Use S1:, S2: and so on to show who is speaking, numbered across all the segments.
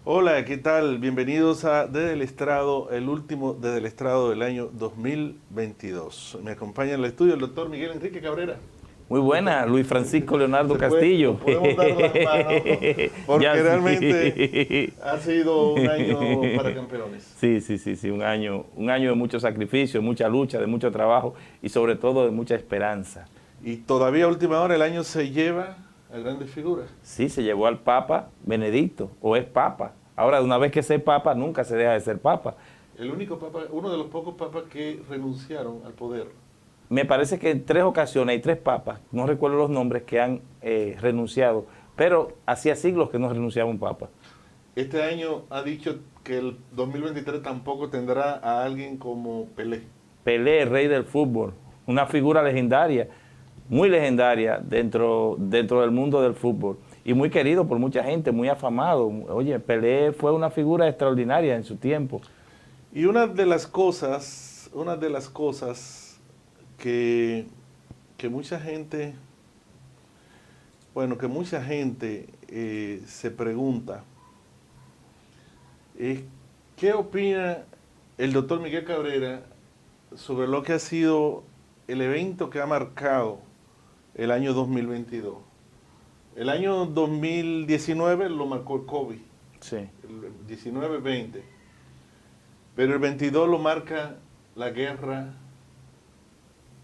S1: Hola, ¿qué tal? Bienvenidos a Desde el Estrado, el último Desde el Estrado del año 2022. Me acompaña en el estudio el doctor Miguel Enrique Cabrera.
S2: Muy buena, Luis Francisco Leonardo
S1: Nos
S2: Castillo.
S1: podemos dar las manos
S2: Ya
S1: porque realmente
S2: sí.
S1: ha sido un año para campeones.
S2: Sí, un año de mucho sacrificio, de mucha lucha, de mucho trabajo y sobre todo de mucha esperanza.
S1: Y todavía a última hora el año se lleva a grandes figuras.
S2: Sí, se llevó al Papa Benedicto, o es Papa. Ahora, una vez que sea Papa, nunca se deja de ser Papa.
S1: El único papa, uno de los pocos papas que renunciaron al poder.
S2: Me parece que en 3 ocasiones hay 3 papas, no recuerdo los nombres, que han renunciado, pero hacía siglos que no renunciaba un papa.
S1: Este año ha dicho que el 2023 tampoco tendrá a alguien como Pelé.
S2: Pelé, rey del fútbol, una figura legendaria, muy legendaria dentro del mundo del fútbol y muy querido por mucha gente, muy afamado. Oye, Pelé fue una figura extraordinaria en su tiempo.
S1: Y una de las cosas que mucha gente, bueno, que mucha gente se pregunta es ¿qué opina el doctor Miguel Cabrera sobre lo que ha sido el evento que ha marcado el año 2022? El año 2019 lo marcó el COVID,
S2: Sí.
S1: el 19-20, pero el 22 lo marca la guerra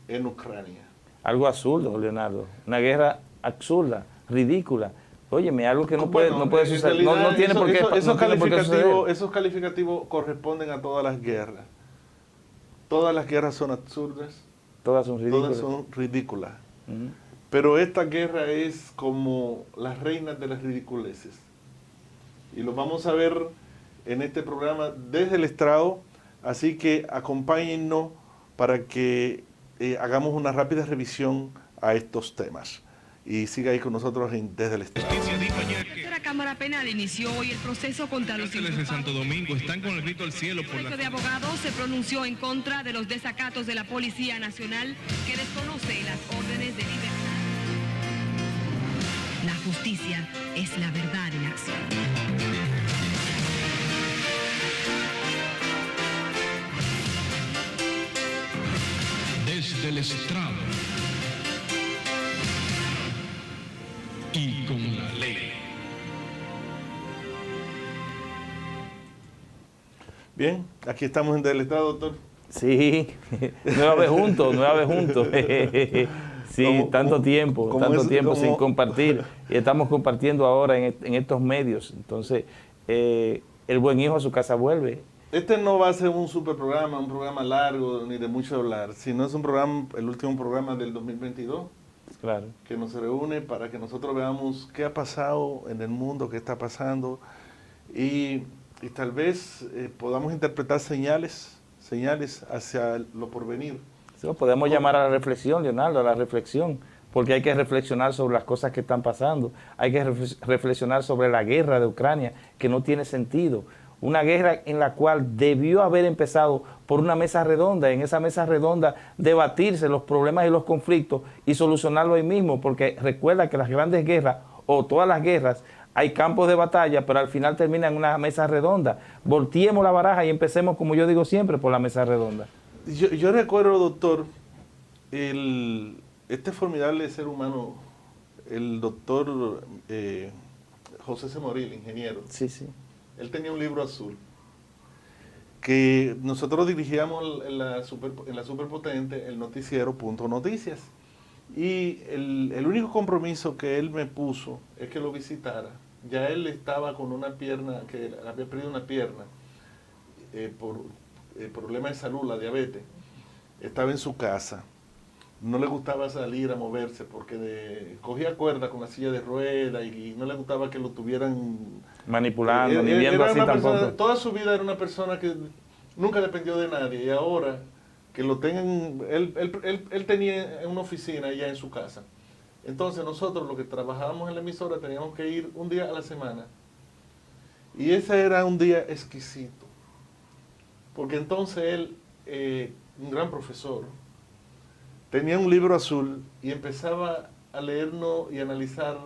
S1: en Ucrania.
S2: Algo absurdo, Leonardo, una guerra absurda, ridícula. Óyeme, algo que no puede suceder, no tiene por qué suceder.
S1: Esos calificativos corresponden a todas las guerras. Todas las guerras son absurdas,
S2: Todas son ridículas.
S1: todas son ridículas.
S2: Ujú.
S1: Pero esta guerra es como las reinas de las ridiculeces. Y lo vamos a ver en este programa desde el estrado, así que acompáñennos para que hagamos una rápida revisión a estos temas. Y siga ahí con nosotros desde el estrado.
S3: La Cámara Penal inició hoy el proceso contra los
S4: cárceles de Santo Domingo están con el grito al cielo
S3: El
S4: por
S3: Colegio
S4: la...
S3: de Abogados se pronunció en contra de los desacatos de la Policía Nacional que desconoce las órdenes de libertad. La justicia es la verdad en acción.
S4: Desde el estrado y con la ley.
S1: Bien, aquí estamos en Desde el Estrado, doctor.
S2: Sí, nueva vez juntos, nueva vez juntos. Sí, tanto tiempo sin compartir. Y estamos compartiendo ahora en estos medios. Entonces, el buen hijo a su casa vuelve.
S1: Este no va a ser un super programa, un programa largo ni de mucho hablar, sino es un programa, el último programa del 2022,
S2: Claro.
S1: que nos reúne para que nosotros veamos qué ha pasado en el mundo, qué está pasando, y tal vez podamos interpretar señales hacia lo porvenir.
S2: Sí, podemos llamar a la reflexión, Leonardo, a la reflexión, porque hay que reflexionar sobre las cosas que están pasando, hay que reflexionar sobre la guerra de Ucrania, que no tiene sentido. Una guerra en la cual debió haber empezado por una mesa redonda, en esa mesa redonda debatirse los problemas y los conflictos y solucionarlo ahí mismo, porque recuerda que las grandes guerras o todas las guerras hay campos de batalla, pero al final terminan en una mesa redonda. Volteemos la baraja y empecemos, como yo digo siempre, por la mesa redonda.
S1: Yo recuerdo, doctor, este formidable ser humano, el doctor José C. Moril, ingeniero.
S2: Sí, sí.
S1: Él tenía un libro azul que nosotros dirigíamos en la Superpotente, el noticiero Punto Noticias. Y el único compromiso que él me puso es que lo visitara. Ya él estaba con una pierna, que había perdido una pierna por problemas de salud, la diabetes. Estaba en su casa. No le gustaba salir a moverse porque cogía cuerda con la silla de ruedas y no le gustaba que lo tuvieran
S2: Manipulando, ni viendo así tampoco.
S1: Toda su vida era una persona que nunca dependió de nadie y ahora que lo tengan, él tenía una oficina allá en su casa. Entonces nosotros los que trabajábamos en la emisora teníamos que ir un día a la semana y ese era un día exquisito porque entonces él, un gran profesor, tenía un libro azul y empezaba a leernos y analizar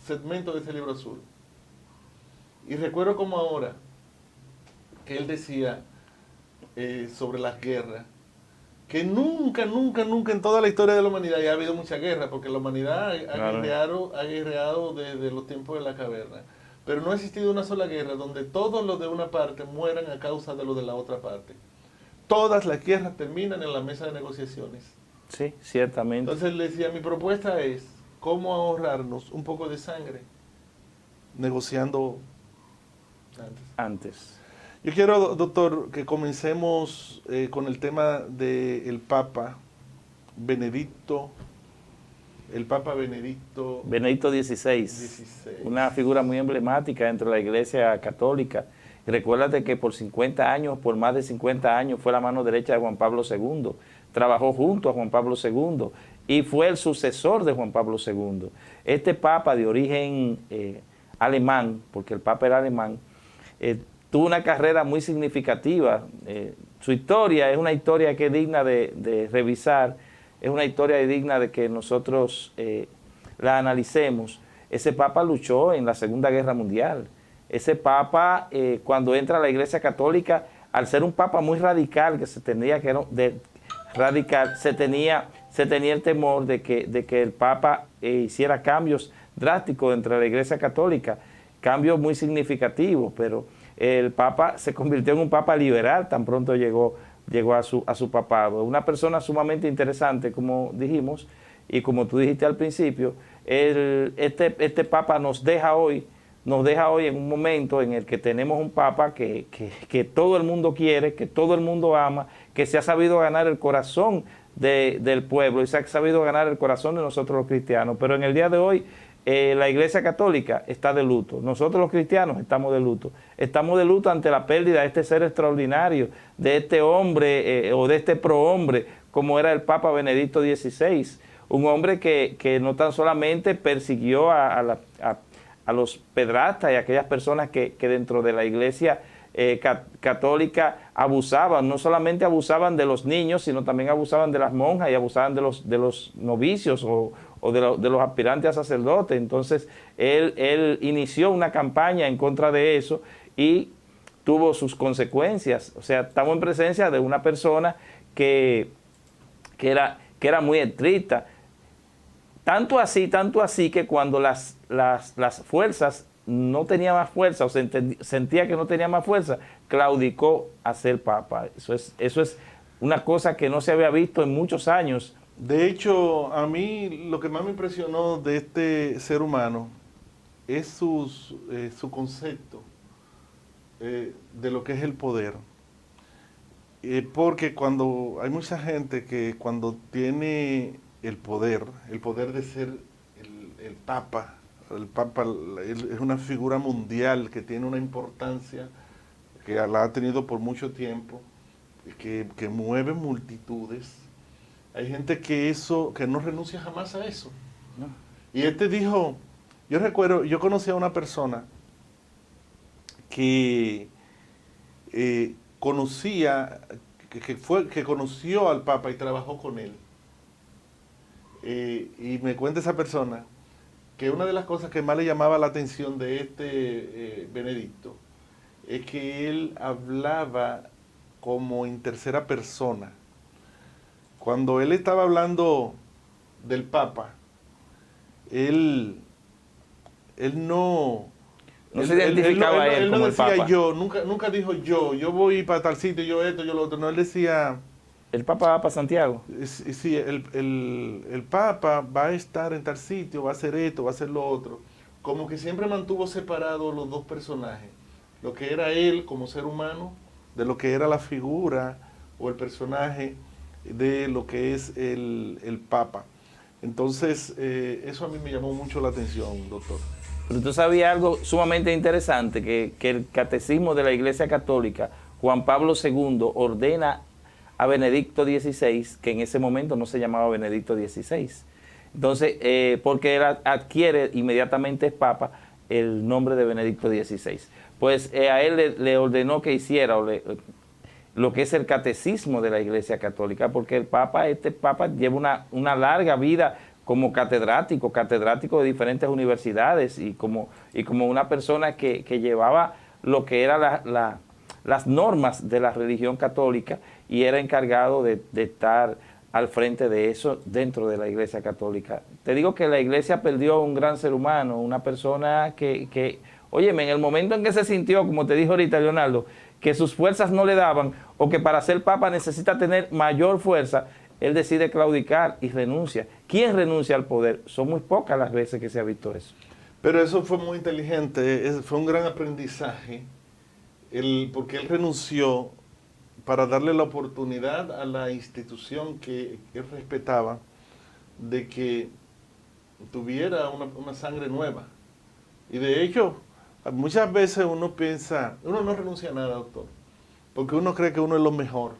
S1: segmentos de ese libro azul. Y recuerdo como ahora que él decía sobre las guerras, que nunca en toda la historia de la humanidad ya ha habido mucha guerra, porque la humanidad ha guerreado desde los tiempos de la caverna. Pero no ha existido una sola guerra donde todos los de una parte mueran a causa de los de la otra parte. Todas las guerras terminan en la mesa de negociaciones.
S2: Sí, ciertamente.
S1: Entonces le decía, mi propuesta es cómo ahorrarnos un poco de sangre negociando
S2: Antes.
S1: Yo quiero, doctor, que comencemos con el tema del Papa Benedicto. El Papa Benedicto
S2: XVI, una figura muy emblemática dentro de la Iglesia Católica. Y recuérdate que por 50 años, por más de 50 años, fue la mano derecha de Juan Pablo II. Trabajó junto a Juan Pablo II y fue el sucesor de Juan Pablo II. Este Papa de origen alemán, porque el Papa era alemán, tuvo una carrera muy significativa. Su historia es una historia que es digna de revisar, es una historia digna de que nosotros la analicemos. Ese Papa luchó en la Segunda Guerra Mundial. Ese Papa, cuando entra a la Iglesia Católica, al ser un Papa muy radical, que se tenía que radical, se tenía el temor de que el Papa hiciera cambios drásticos dentro de la Iglesia Católica, cambios muy significativos, pero el Papa se convirtió en un Papa liberal tan pronto llegó a su papado. Una persona sumamente interesante, como dijimos, y como tú dijiste al principio, este Papa nos deja hoy en un momento en el que tenemos un Papa que todo el mundo quiere, que todo el mundo ama, que se ha sabido ganar el corazón del pueblo y se ha sabido ganar el corazón de nosotros los cristianos. Pero en el día de hoy, la Iglesia Católica está de luto. Nosotros los cristianos estamos de luto. Estamos de luto ante la pérdida de este ser extraordinario, de este hombre o de este prohombre, como era el Papa Benedicto XVI. Un hombre que no tan solamente persiguió a los pedrastas y a aquellas personas que dentro de la Iglesia católica abusaban, no solamente abusaban de los niños, sino también abusaban de las monjas y abusaban de los novicios o de los aspirantes a sacerdotes. Entonces, él inició una campaña en contra de eso y tuvo sus consecuencias. O sea, estamos en presencia de una persona que era muy estricta. Tanto así que cuando las fuerzas no tenían más fuerza o sentía que no tenía más fuerza, claudicó a ser Papa. Eso es una cosa que no se había visto en muchos años.
S1: De hecho, a mí lo que más me impresionó de este ser humano es su concepto de lo que es el poder. Porque cuando hay mucha gente que cuando tiene el poder de ser el Papa es una figura mundial que tiene una importancia que la ha tenido por mucho tiempo, que mueve multitudes. Hay gente que no renuncia jamás a eso. No. Y dijo, yo recuerdo, yo conocí a una persona que conoció al Papa y trabajó con él. Y me cuenta esa persona que una de las cosas que más le llamaba la atención de Benedicto es que él hablaba como en tercera persona. Cuando él estaba hablando del Papa, él no
S2: se identificaba él como el Papa.
S1: Él no decía yo, nunca dijo yo voy para tal sitio, yo esto, yo lo otro. No, él decía...
S2: El Papa va para Santiago.
S1: Sí, el Papa va a estar en tal sitio, va a hacer esto, va a hacer lo otro. Como que siempre mantuvo separados los dos personajes. Lo que era él como ser humano, de lo que era la figura o el personaje de lo que es el Papa. Entonces, eso a mí me llamó mucho la atención, doctor.
S2: Pero tú sabías algo sumamente interesante, que el Catecismo de la Iglesia Católica, Juan Pablo II, ordena a Benedicto XVI, que en ese momento no se llamaba Benedicto XVI. Entonces, porque él adquiere inmediatamente es Papa el nombre de Benedicto XVI. Pues a él le ordenó que hiciera lo que es el catecismo de la Iglesia Católica, porque este Papa lleva una larga vida como catedrático de diferentes universidades y como una persona que llevaba lo que era las normas de la religión católica y era encargado de estar al frente de eso dentro de la Iglesia Católica. Te digo que la Iglesia perdió un gran ser humano, una persona que óyeme, en el momento en que se sintió, como te dijo ahorita Leonardo, que sus fuerzas no le daban o que para ser papa necesita tener mayor fuerza, él decide claudicar y renuncia. ¿Quién renuncia al poder? Son muy pocas las veces que se ha visto eso.
S1: Pero eso fue muy inteligente, fue un gran aprendizaje, porque él renunció para darle la oportunidad a la institución que él respetaba de que tuviera una sangre nueva. Y de hecho, muchas veces uno piensa, uno no renuncia a nada, doctor, porque uno cree que uno es lo mejor.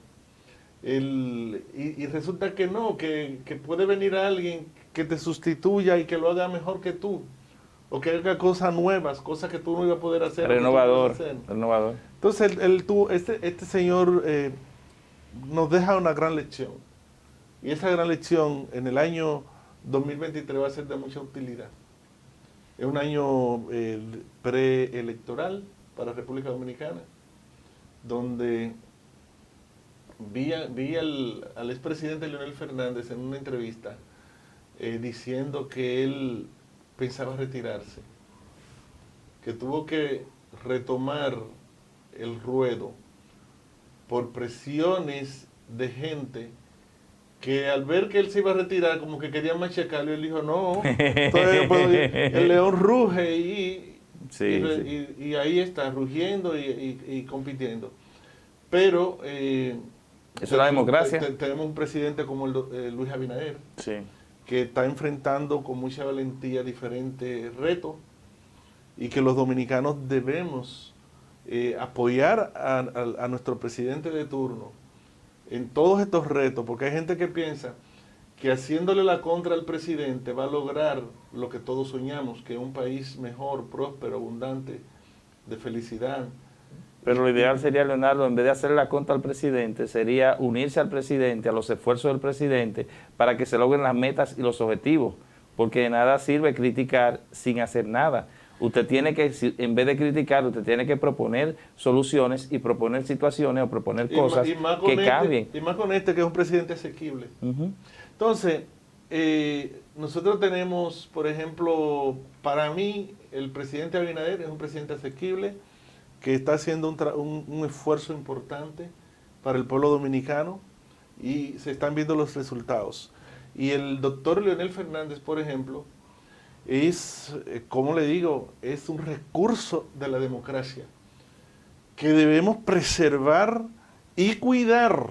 S1: Y resulta que no, que puede venir alguien que te sustituya y que lo haga mejor que tú, o que haga cosas nuevas, cosas que tú no ibas a poder hacer.
S2: Renovador.
S1: Entonces, este señor nos deja una gran lección, y esa gran lección en el año 2023 va a ser de mucha utilidad. Es un año preelectoral para República Dominicana, donde vi al expresidente Leonel Fernández en una entrevista diciendo que él pensaba retirarse, que tuvo que retomar el ruedo por presiones de gente que al ver que él se iba a retirar, como que querían machacarlo, y él dijo, no, el león ruge y ahí está, rugiendo y compitiendo. Pero
S2: eso es la democracia.
S1: Tenemos un presidente como Luis Abinader,
S2: sí,
S1: que está enfrentando con mucha valentía diferentes retos y que los dominicanos debemos apoyar a nuestro presidente de turno en todos estos retos, porque hay gente que piensa que haciéndole la contra al presidente va a lograr lo que todos soñamos, que es un país mejor, próspero, abundante, de felicidad.
S2: Pero lo ideal sería, Leonardo, en vez de hacerle la contra al presidente, sería unirse al presidente, a los esfuerzos del presidente, para que se logren las metas y los objetivos, porque de nada sirve criticar sin hacer nada. Usted tiene que, en vez de criticar, usted tiene que proponer soluciones y proponer situaciones o proponer cosas que cambien.
S1: Y más con que es un presidente asequible. Entonces, nosotros tenemos, por ejemplo, para mí, el presidente Abinader es un presidente asequible que está haciendo un esfuerzo importante para el pueblo dominicano y se están viendo los resultados. Y el doctor Leonel Fernández, por ejemplo, es, como le digo, es un recurso de la democracia que debemos preservar y cuidar,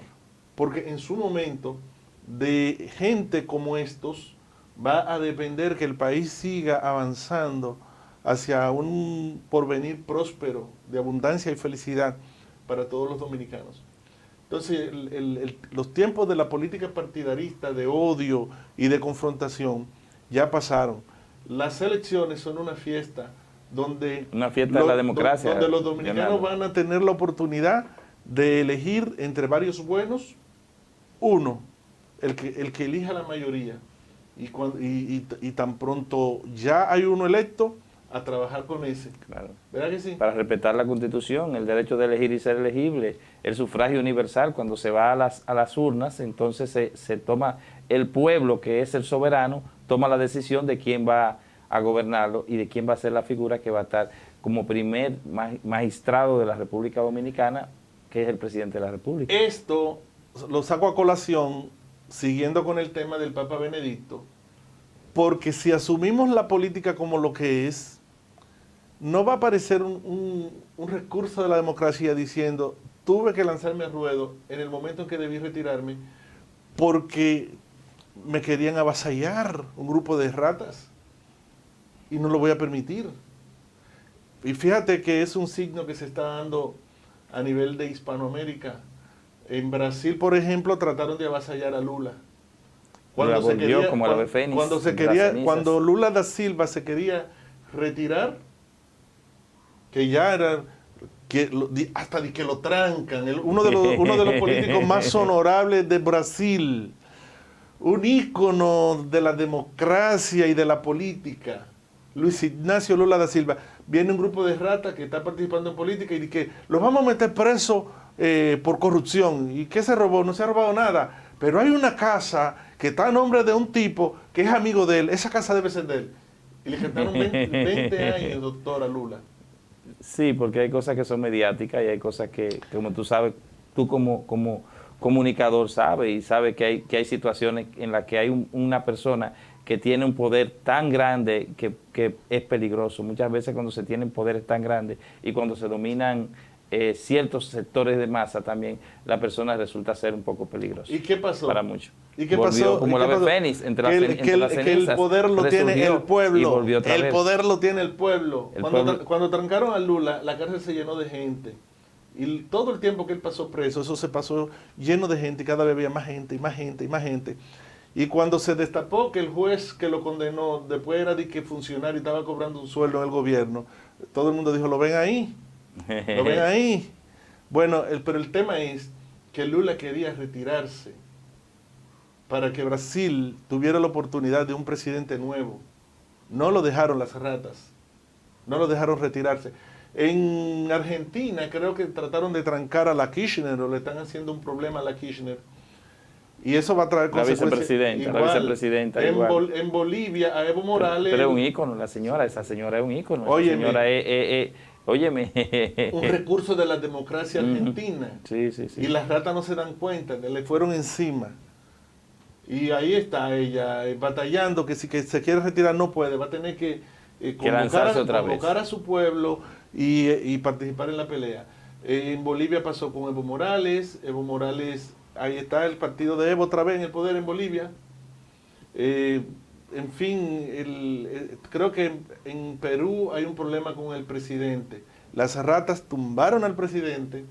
S1: porque en su momento de gente como estos va a depender que el país siga avanzando hacia un porvenir próspero, de abundancia y felicidad para todos los dominicanos. Entonces, los tiempos de la política partidarista, de odio y de confrontación, ya pasaron. Las elecciones son una fiesta donde...
S2: Una fiesta de la democracia.
S1: Donde los dominicanos van a tener la oportunidad de elegir entre varios buenos, uno, el que elija la mayoría. Y tan pronto ya hay uno electo, a trabajar con ese.
S2: Claro.
S1: ¿Verdad que sí?
S2: Para respetar la Constitución, el derecho de elegir y ser elegible, el sufragio universal, cuando se va a las urnas, entonces se toma, el pueblo, que es el soberano, toma la decisión de quién va a gobernarlo y de quién va a ser la figura que va a estar como primer magistrado de la República Dominicana, que es el presidente de la República.
S1: Esto lo saco a colación, siguiendo con el tema del Papa Benedicto, porque si asumimos la política como lo que es, no va a aparecer un recurso de la democracia diciendo, tuve que lanzarme al ruedo en el momento en que debí retirarme porque me querían avasallar un grupo de ratas y no lo voy a permitir. Y fíjate que es un signo que se está dando a nivel de Hispanoamérica. En Brasil, por ejemplo, trataron de avasallar a Lula. Cuando Lula da Silva se quería retirar, que ya era hasta de que lo trancan, uno de los políticos más honorables de Brasil, un ícono de la democracia y de la política, Luis Ignacio Lula da Silva, viene un grupo de ratas que está participando en política y que los vamos a meter presos por corrupción. ¿Y qué se robó? No se ha robado nada, pero hay una casa que está a nombre de un tipo que es amigo de él, esa casa debe ser de él. Y le quitaron 20 años, doctora Lula.
S2: Sí, porque hay cosas que son mediáticas y hay cosas que como tú sabes, tú como comunicador sabes y sabes que hay situaciones en las que hay una persona que tiene un poder tan grande que es peligroso. Muchas veces cuando se tienen poderes tan grandes y cuando se dominan ciertos sectores de masa también, la persona resulta ser un poco peligrosa.
S1: ¿Y qué pasó?
S2: Para muchos.
S1: ¿Y qué
S2: Volvió
S1: pasó?
S2: como
S1: ¿Y
S2: la
S1: qué
S2: ave
S1: pasó?
S2: fénix entre
S1: Que
S2: las
S1: el
S2: cenizas,
S1: poder lo tiene el
S2: resurgió
S1: pueblo.
S2: y volvió otra
S1: El
S2: vez.
S1: poder lo tiene el pueblo.
S2: El pueblo.
S1: Cuando trancaron a Lula, la cárcel se llenó de gente. Y todo el tiempo que él pasó preso, eso se pasó lleno de gente y cada vez había más gente y más gente y más gente. Y cuando se destapó que el juez que lo condenó después era de que funcionario y estaba cobrando un sueldo en el gobierno, todo el mundo dijo, lo ven ahí, lo ven ahí. Bueno, pero el tema es que Lula quería retirarse para que Brasil tuviera la oportunidad de un presidente nuevo. No lo dejaron las ratas, no lo dejaron retirarse. En Argentina creo que trataron de trancar a la Kirchner o le están haciendo un problema a la Kirchner. Y eso va a traer consecuencias.
S2: La vicepresidenta igual.
S1: En Bolivia, a Evo Morales...
S2: Pero es un ícono, esa señora es un ícono.
S1: Óyeme,
S2: esa señora óyeme.
S1: un recurso de la democracia argentina.
S2: Sí.
S1: Y las ratas no se dan cuenta, le fueron encima. Y ahí está ella, batallando, que si que se quiere retirar no puede, va a tener que convocar a su pueblo y participar en la pelea. En Bolivia pasó con Evo Morales, ahí está el partido de Evo otra vez en el poder en Bolivia. En fin, creo que en Perú hay un problema con el presidente. Las ratas tumbaron al presidente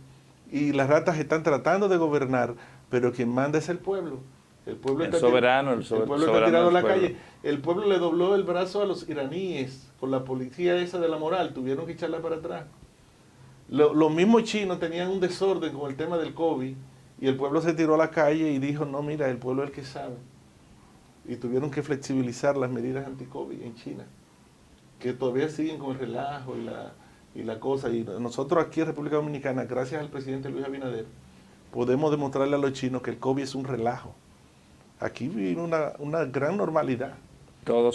S1: y las ratas están tratando de gobernar, pero quien manda es el pueblo. El pueblo está tirado a la calle. El pueblo le dobló el brazo a los iraníes con la policía esa de la moral, tuvieron que echarla para atrás. Los mismos chinos tenían un desorden con el tema del COVID y el pueblo se tiró a la calle y dijo, no, mira, el pueblo es el que sabe. Y tuvieron que flexibilizar las medidas anti-COVID en China, que todavía siguen con el relajo y la cosa. Y nosotros aquí en República Dominicana, gracias al presidente Luis Abinader, podemos demostrarle a los chinos que el COVID es un relajo. Aquí vive una gran normalidad.
S2: Todo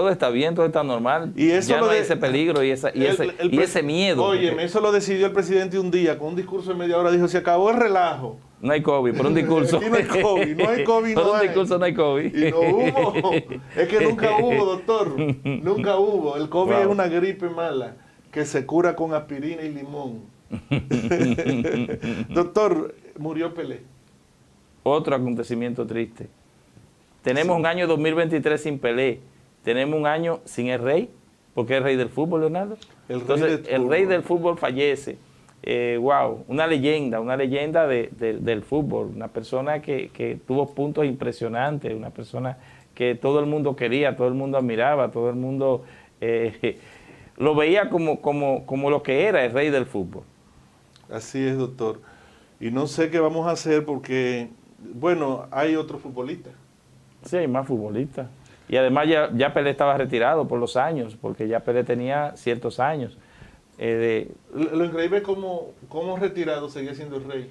S2: está bien, todo está normal.
S1: Y eso
S2: ya no hay ese peligro y ese miedo.
S1: Oye, eso lo decidió el presidente un día, con un discurso de media hora, dijo, se acabó el relajo.
S2: No hay COVID, por un discurso.
S1: Aquí no hay COVID, no hay COVID.
S2: Por un discurso no hay COVID.
S1: Y no hubo. Es que nunca hubo, doctor. Nunca hubo. El COVID es una gripe mala que se cura con aspirina y limón. Doctor, murió Pelé.
S2: Otro acontecimiento triste. Tenemos un año 2023 sin Pelé. Tenemos un año sin el rey, porque es el rey del fútbol, Leonardo. El rey del fútbol fallece. Una leyenda del fútbol, una persona que tuvo puntos impresionantes, una persona que todo el mundo quería, todo el mundo admiraba, todo el mundo lo veía como lo que era el rey del fútbol.
S1: Así es, doctor. Y no sé qué vamos a hacer porque, bueno, hay otros futbolistas.
S2: Sí, hay más futbolistas. Y además ya Pelé estaba retirado por los años, porque ya Pelé tenía ciertos años.
S1: Lo increíble es cómo retirado seguía siendo el rey.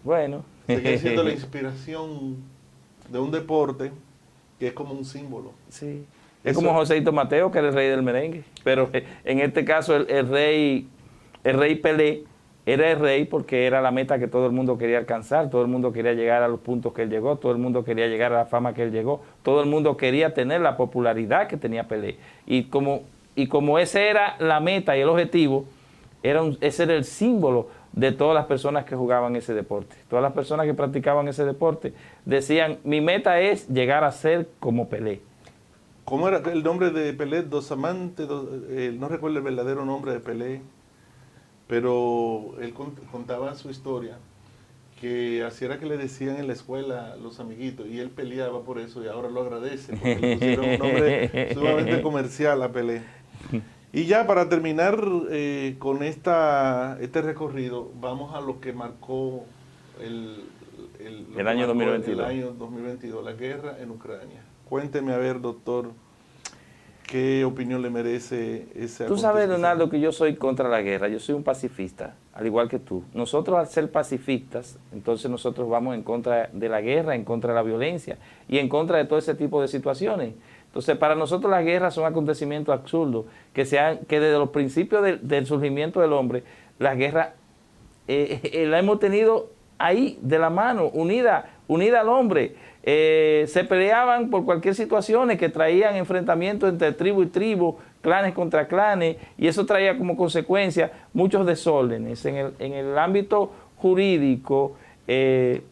S2: Bueno.
S1: Seguía siendo la inspiración de un deporte que es como un símbolo.
S2: Sí. Es como Joséito Mateo, que era el rey del merengue. Pero en este caso el rey Pelé era el rey porque era la meta que todo el mundo quería alcanzar, todo el mundo quería llegar a los puntos que él llegó, todo el mundo quería llegar a la fama que él llegó, todo el mundo quería tener la popularidad que tenía Pelé. Y como esa era la meta y el objetivo, ese era el símbolo de todas las personas que jugaban ese deporte. Todas las personas que practicaban ese deporte decían, mi meta es llegar a ser como Pelé.
S1: ¿Cómo era el nombre de Pelé? Dos Amantes, no recuerdo el verdadero nombre de Pelé, pero él contaba su historia, que así era que le decían en la escuela los amiguitos, y él peleaba por eso, y ahora lo agradece, porque le pusieron un nombre sumamente comercial a Pelé. Y ya para terminar con este recorrido, vamos a lo que marcó lo
S2: el
S1: que
S2: año
S1: marcó
S2: 2022.
S1: el año 2022, la guerra en Ucrania. Cuénteme, a ver, doctor, ¿qué opinión le merece ese
S2: Tú sabes,
S1: acontecimiento?
S2: Leonardo, que yo soy contra la guerra, yo soy un pacifista, al igual que tú. Nosotros, al ser pacifistas, entonces nosotros vamos en contra de la guerra, en contra de la violencia y en contra de todo ese tipo de situaciones. Entonces, para nosotros las guerras son acontecimientos absurdos, que desde los principios del surgimiento del hombre, las guerras la hemos tenido ahí, de la mano, unida al hombre. Se peleaban por cualquier situación que traían enfrentamientos entre tribu y tribu, clanes contra clanes, y eso traía como consecuencia muchos desórdenes. En el ámbito jurídico se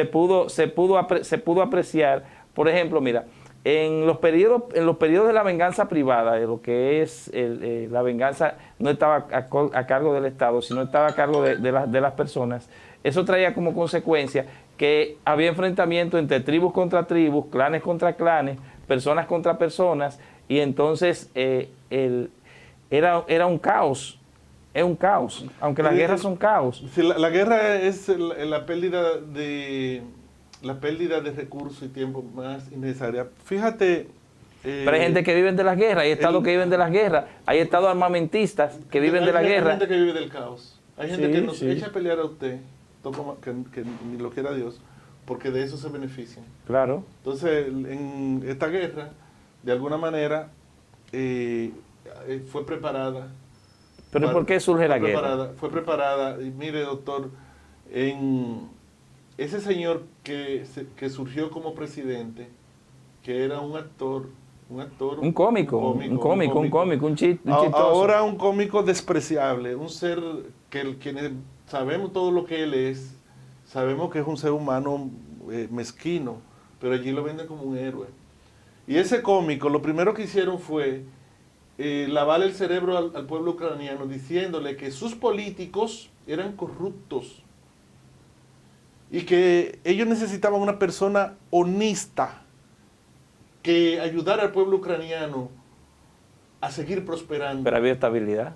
S2: pudo apreciar, por ejemplo, mira, en los periodos de la venganza privada, de lo que es la venganza, no estaba a cargo del Estado, sino estaba a cargo de las personas. Eso traía como consecuencia que había enfrentamientos entre tribus contra tribus, clanes contra clanes, personas contra personas, y entonces era un caos. Es un caos, aunque las guerras son caos.
S1: Sí, la guerra es la pérdida de recursos y tiempo más innecesaria. Fíjate.
S2: Pero hay gente que vive de las guerras, hay estados que viven de las guerras, hay estados armamentistas que viven de la guerra.
S1: Hay gente que vive del caos. Hay gente que nos
S2: sí.
S1: echa a pelear a usted, que ni lo quiera Dios, porque de eso se benefician.
S2: Claro.
S1: Entonces, en esta guerra, de alguna manera, fue preparada.
S2: Pero ¿por qué surge la guerra?
S1: Fue preparada. Y mire, doctor, en ese señor que surgió como presidente, que era un actor,
S2: un cómico, un chistoso.
S1: Ahora un cómico despreciable, un ser quienes sabemos todo lo que él es, sabemos que es un ser humano mezquino, pero allí lo venden como un héroe. Y ese cómico, lo primero que hicieron fue lavar el cerebro al pueblo ucraniano, diciéndole que sus políticos eran corruptos y que ellos necesitaban una persona honesta que ayudara al pueblo ucraniano a seguir prosperando.
S2: Pero había estabilidad,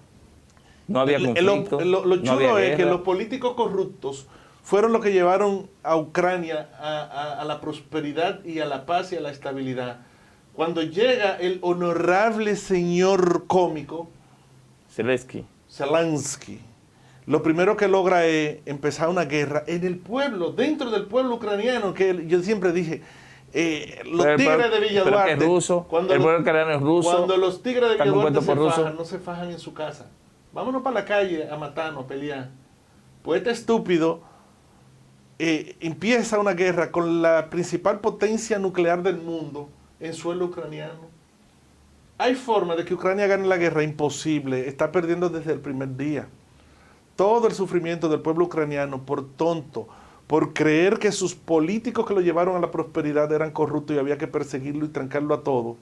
S2: no había conflicto.
S1: Lo
S2: no
S1: chulo
S2: había
S1: es que
S2: guerra.
S1: los políticos corruptos fueron los que llevaron a Ucrania a la prosperidad y a la paz y a la estabilidad. Cuando llega el honorable señor cómico, Zelensky, lo primero que logra es empezar una guerra en el pueblo, dentro del pueblo ucraniano, que yo siempre dije, los tigres de Villa Duarte,
S2: el pueblo ucraniano es ruso,
S1: cuando los tigres de Villa Duarte se
S2: ruso.
S1: fajan, no se fajan en su casa. Vámonos para la calle a matarnos, a pelear. Pues este estúpido empieza una guerra con la principal potencia nuclear del mundo en suelo ucraniano. ¿Hay forma de que Ucrania gane la guerra? Imposible. Está perdiendo desde el primer día. Todo el sufrimiento del pueblo ucraniano por tonto, por creer que sus políticos que lo llevaron a la prosperidad eran corruptos y había que perseguirlo y trancarlo a todo,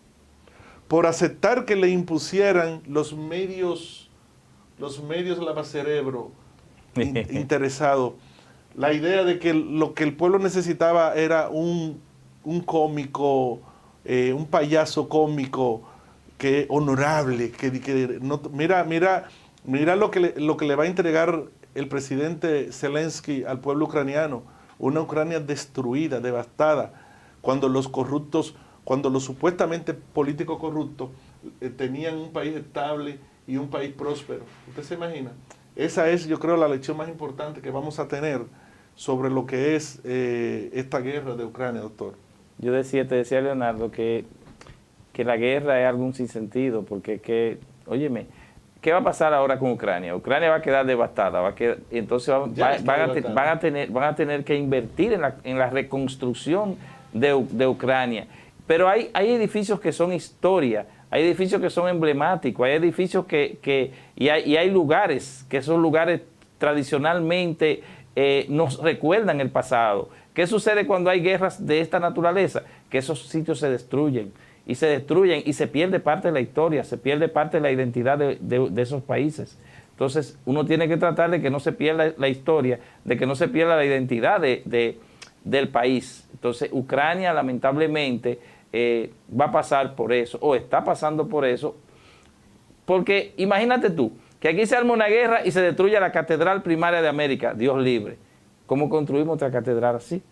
S1: por aceptar que le impusieran los medios lavacerebro interesados, la idea de que lo que el pueblo necesitaba era un cómico, un payaso cómico honorable, mira lo que le va a entregar el presidente Zelensky al pueblo ucraniano, una Ucrania destruida, devastada, cuando los supuestamente políticos corruptos tenían un país estable y un país próspero. ¿Usted se imagina? Esa es, yo creo, la lección más importante que vamos a tener sobre lo que es esta guerra de Ucrania, doctor.
S2: Te decía Leonardo, que la guerra es algún sinsentido, porque óyeme, ¿qué va a pasar ahora con Ucrania? Ucrania va a quedar devastada, entonces van a tener que invertir en la reconstrucción de Ucrania. Pero hay edificios que son historia, hay edificios que son emblemáticos, hay edificios y hay lugares, que esos lugares tradicionalmente nos recuerdan el pasado. ¿Qué sucede cuando hay guerras de esta naturaleza? Que esos sitios se destruyen y se pierde parte de la historia, se pierde parte de la identidad de esos países. Entonces, uno tiene que tratar de que no se pierda la historia, de que no se pierda la identidad del país. Entonces, Ucrania, lamentablemente, va a pasar por eso, o está pasando por eso, porque imagínate tú, que aquí se arma una guerra y se destruye la Catedral Primaria de América, Dios libre. ¿cómo construimos otra catedral así?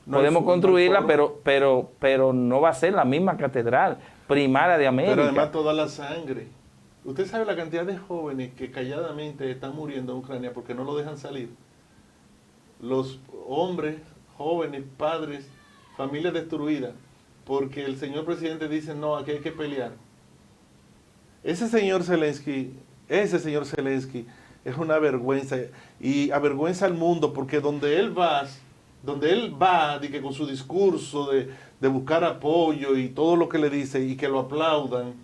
S1: No
S2: Podemos
S1: hay
S2: construirla,
S1: forma.
S2: pero no va a ser la misma catedral primaria de América.
S1: Pero además toda la sangre. Usted sabe la cantidad de jóvenes que calladamente están muriendo en Ucrania porque no lo dejan salir. Los hombres, jóvenes, padres, familias destruidas, porque el señor presidente dice, no, aquí hay que pelear. Ese señor Zelensky es una vergüenza y avergüenza al mundo porque donde él va de que con su discurso de buscar apoyo y todo lo que le dice y que lo aplaudan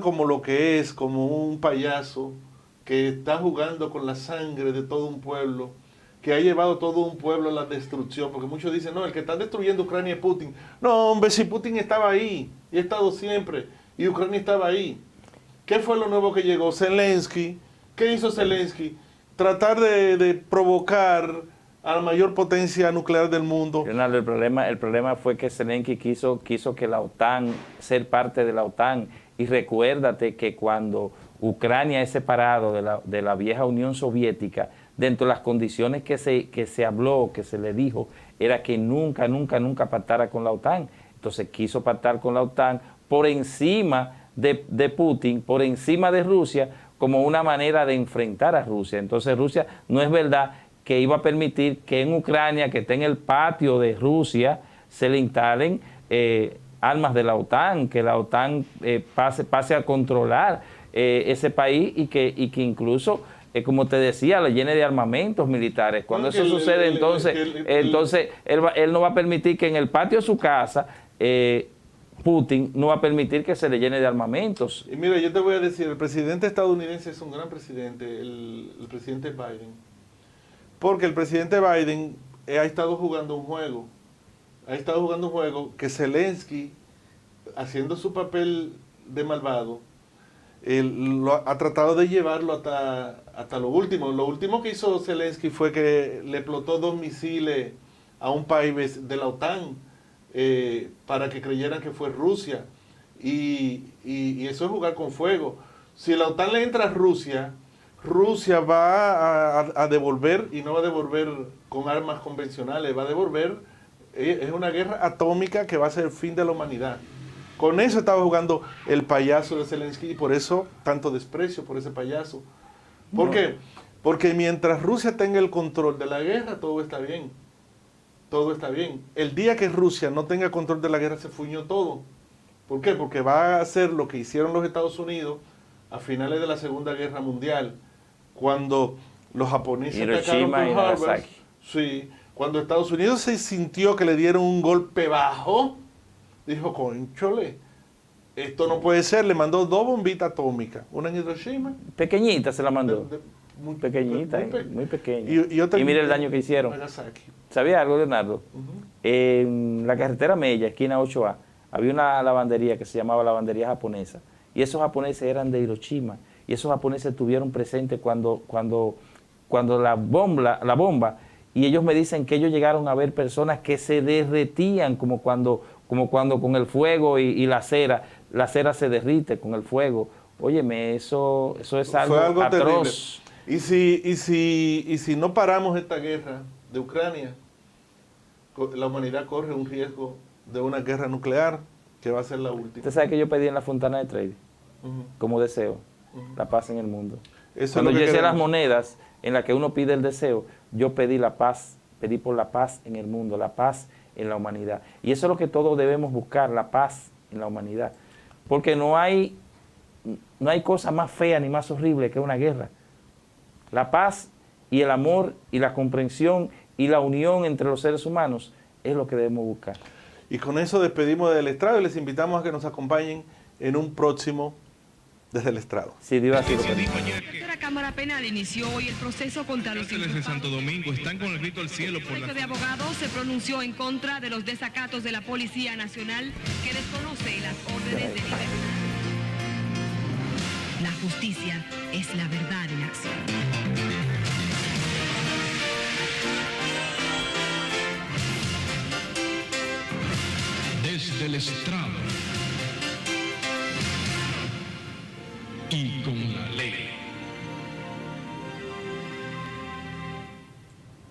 S1: como lo que es, como un payaso que está jugando con la sangre de todo un pueblo, que ha llevado todo un pueblo a la destrucción, porque muchos dicen, no, el que está destruyendo Ucrania es Putin. No, hombre, si Putin estaba ahí, y ha estado siempre, y Ucrania estaba ahí. ¿Qué fue lo nuevo que llegó? Zelensky. ¿Qué hizo Zelensky? Tratar de provocar a la mayor potencia nuclear del mundo.
S2: Leonardo, el problema fue que Zelensky quiso que la OTAN, ser parte de la OTAN, y recuérdate que cuando Ucrania es separado de la vieja Unión Soviética, dentro de las condiciones que se habló, que se le dijo, era que nunca pactara con la OTAN. Entonces quiso pactar con la OTAN por encima de Putin, por encima de Rusia, como una manera de enfrentar a Rusia. Entonces Rusia no es verdad que iba a permitir que en Ucrania, que está en el patio de Rusia, se le instalen armas de la OTAN, que la OTAN pase a controlar ese país y que incluso, como te decía, le llene de armamentos militares. Cuando eso sucede, entonces él no va a permitir que en el patio de su casa, Putin no va a permitir que se le llene de armamentos.
S1: Y mira, yo te voy a decir, el presidente estadounidense es un gran presidente, el presidente Biden. Porque el presidente Biden ha estado jugando un juego. Ha estado jugando un juego que Zelensky, haciendo su papel de malvado, ha tratado de llevarlo hasta lo último. Lo último que hizo Zelensky fue que le explotó 2 misiles a un país de la OTAN para que creyeran que fue Rusia. Y eso es jugar con fuego. Si la OTAN le entra a Rusia va a devolver, y no va a devolver con armas convencionales, va a devolver, es una guerra atómica que va a ser el fin de la humanidad. Con eso estaba jugando el payaso de Zelensky y por eso tanto desprecio por ese payaso. ¿Por qué? Porque mientras Rusia tenga el control de la guerra, todo está bien. Todo está bien. El día que Rusia no tenga control de la guerra, se fuñó todo. ¿Por qué? Porque va a hacer lo que hicieron los Estados Unidos a finales de la Segunda Guerra Mundial, cuando los japoneses atacaron Pearl Harbor. Sí, cuando Estados Unidos se sintió que le dieron un golpe bajo, dijo, conchole, esto no puede ser. Le mandó 2 bombitas atómicas, una en Hiroshima.
S2: Pequeñita se la mandó. Muy pequeñita, muy pequeña. Y mire el daño que hicieron.
S1: Nagasaki.
S2: ¿Sabía algo, Leonardo? En la carretera Mella, esquina 8A, había una lavandería que se llamaba Lavandería Japonesa. Y esos japoneses eran de Hiroshima. Y esos japoneses estuvieron presentes cuando la bomba, y ellos me dicen que ellos llegaron a ver personas que se derretían como cuando con el fuego y la cera se derrite con el fuego. Óyeme, eso es algo atroz.
S1: Terrible. Y si no paramos esta guerra de Ucrania, la humanidad corre un riesgo de una guerra nuclear que va a ser la última.
S2: Usted sabe que yo pedí en la Fontana de Trevi, como deseo, la paz en el mundo. Cuando yo hice las monedas en las que uno pide el deseo, yo pedí la paz, pedí por la paz en el mundo, la paz en la humanidad. Y eso es lo que todos debemos buscar, la paz en la humanidad. Porque no hay cosa más fea ni más horrible que una guerra. La paz y el amor y la comprensión y la unión entre los seres humanos es lo que debemos buscar.
S1: Y con eso despedimos del estrado y les invitamos a que nos acompañen en un próximo Desde el Estrado.
S2: Sí, Dios así lo permite.
S3: La Cámara Penal inició hoy el proceso contra los
S4: Cárceles de Santo Domingo están con el grito al cielo por
S3: El
S4: la...
S3: Colegio de Abogados se pronunció en contra de los desacatos de la Policía Nacional que desconoce las órdenes de libertad. La justicia es la verdad en acción.
S4: Desde el estrado.